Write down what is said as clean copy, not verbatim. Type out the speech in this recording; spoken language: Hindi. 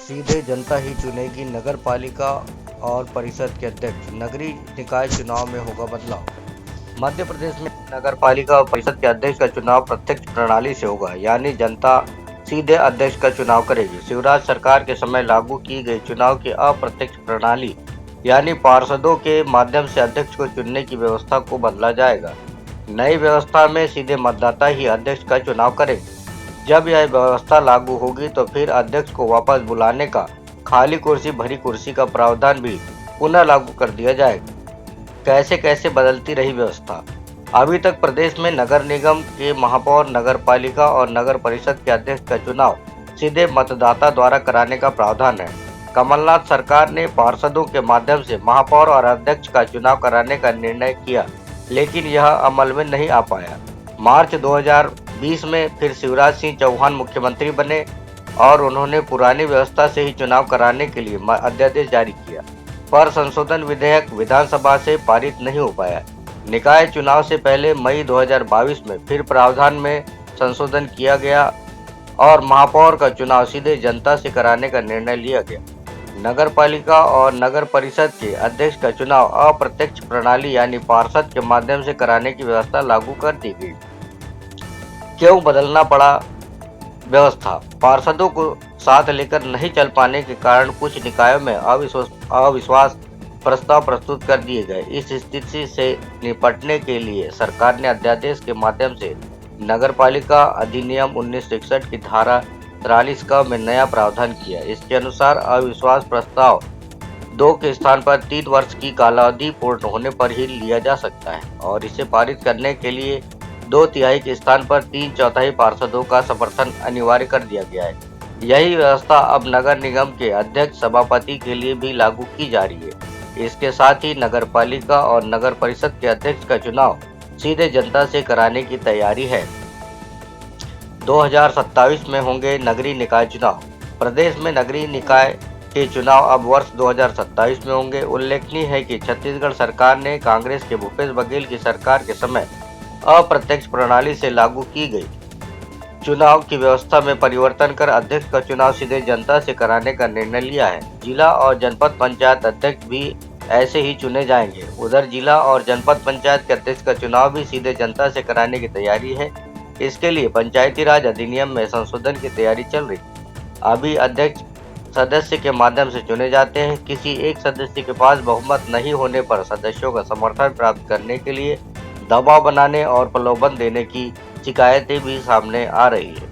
सीधे जनता ही चुनेगी नगर पालिका और परिषद के अध्यक्ष। नगरीय निकाय चुनाव में होगा बदलाव। मध्य प्रदेश में नगर पालिका और परिषद के अध्यक्ष का चुनाव प्रत्यक्ष प्रणाली से होगा, यानी जनता सीधे अध्यक्ष का चुनाव करेगी। शिवराज सरकार के समय लागू की गई चुनाव की अप्रत्यक्ष प्रणाली यानी पार्षदों के माध्यम से अध्यक्ष को चुनने की व्यवस्था को बदला जाएगा। नई व्यवस्था में सीधे मतदाता ही अध्यक्ष का चुनाव करेंगे। जब यह व्यवस्था लागू होगी तो फिर अध्यक्ष को वापस बुलाने का, खाली कुर्सी भरी कुर्सी का प्रावधान भी पुनः लागू कर दिया जाएगा। कैसे कैसे बदलती रही व्यवस्था। अभी तक प्रदेश में नगर निगम के महापौर, नगर पालिका और नगर परिषद के अध्यक्ष का चुनाव सीधे मतदाता द्वारा कराने का प्रावधान है। कमलनाथ सरकार ने पार्षदों के माध्यम से महापौर और अध्यक्ष का चुनाव कराने का निर्णय किया, लेकिन यह अमल में नहीं आ पाया। मार्च 2020 में फिर शिवराज सिंह चौहान मुख्यमंत्री बने और उन्होंने पुरानी व्यवस्था से ही चुनाव कराने के लिए अध्यादेश जारी किया, पर संशोधन विधेयक विधानसभा से पारित नहीं हो पाया। निकाय चुनाव से पहले मई 2022 में फिर प्रावधान में संशोधन किया गया और महापौर का चुनाव सीधे जनता से कराने का निर्णय लिया गया। नगर पालिका और नगर परिषद के अध्यक्ष का चुनाव अप्रत्यक्ष प्रणाली यानी पार्षद के माध्यम से कराने की व्यवस्था लागू कर दी गई। क्यों बदलना पड़ा व्यवस्था? पार्षदों को साथ लेकर नहीं चल पाने के कारण कुछ निकायों में अविश्वास प्रस्ताव प्रस्तुत कर दिए गए। इस स्थिति से निपटने के लिए सरकार ने अध्यादेश के माध्यम से नगर पालिका अधिनियम 1961 की धारा 43 का में नया प्रावधान किया। इसके अनुसार अविश्वास प्रस्ताव 2 के स्थान पर 3 वर्ष की कालावधि पूर्ण होने पर ही लिया जा सकता है और इसे पारित करने के लिए 2/3 के स्थान पर 3/4 पार्षदों का समर्थन अनिवार्य कर दिया गया है। यही व्यवस्था अब नगर निगम के अध्यक्ष, सभापति के लिए भी लागू की जा रही है। इसके साथ ही नगर पालिका और नगर परिषद के अध्यक्ष का चुनाव सीधे जनता से कराने की तैयारी है। 2027 में होंगे नगरीय निकाय चुनाव। प्रदेश में नगरीय निकाय के चुनाव अब वर्ष 2027 में होंगे। उल्लेखनीय है कि छत्तीसगढ़ सरकार ने कांग्रेस के भूपेश बघेल की सरकार के समय अप्रत्यक्ष प्रणाली से लागू की गई चुनाव की व्यवस्था में परिवर्तन कर अध्यक्ष का चुनाव सीधे जनता से कराने का निर्णय लिया है। जिला और जनपद पंचायत अध्यक्ष भी ऐसे ही चुने जाएंगे। उधर जिला और जनपद पंचायत के अध्यक्ष का चुनाव भी सीधे जनता से कराने की तैयारी है। इसके लिए पंचायती राज अधिनियम में संशोधन की तैयारी चल रही है। अभी अध्यक्ष सदस्य के माध्यम से चुने जाते हैं। किसी एक सदस्य के पास बहुमत नहीं होने पर सदस्यों का समर्थन प्राप्त करने के लिए दबाव बनाने और प्रलोभन देने की शिकायतें भी सामने आ रही है।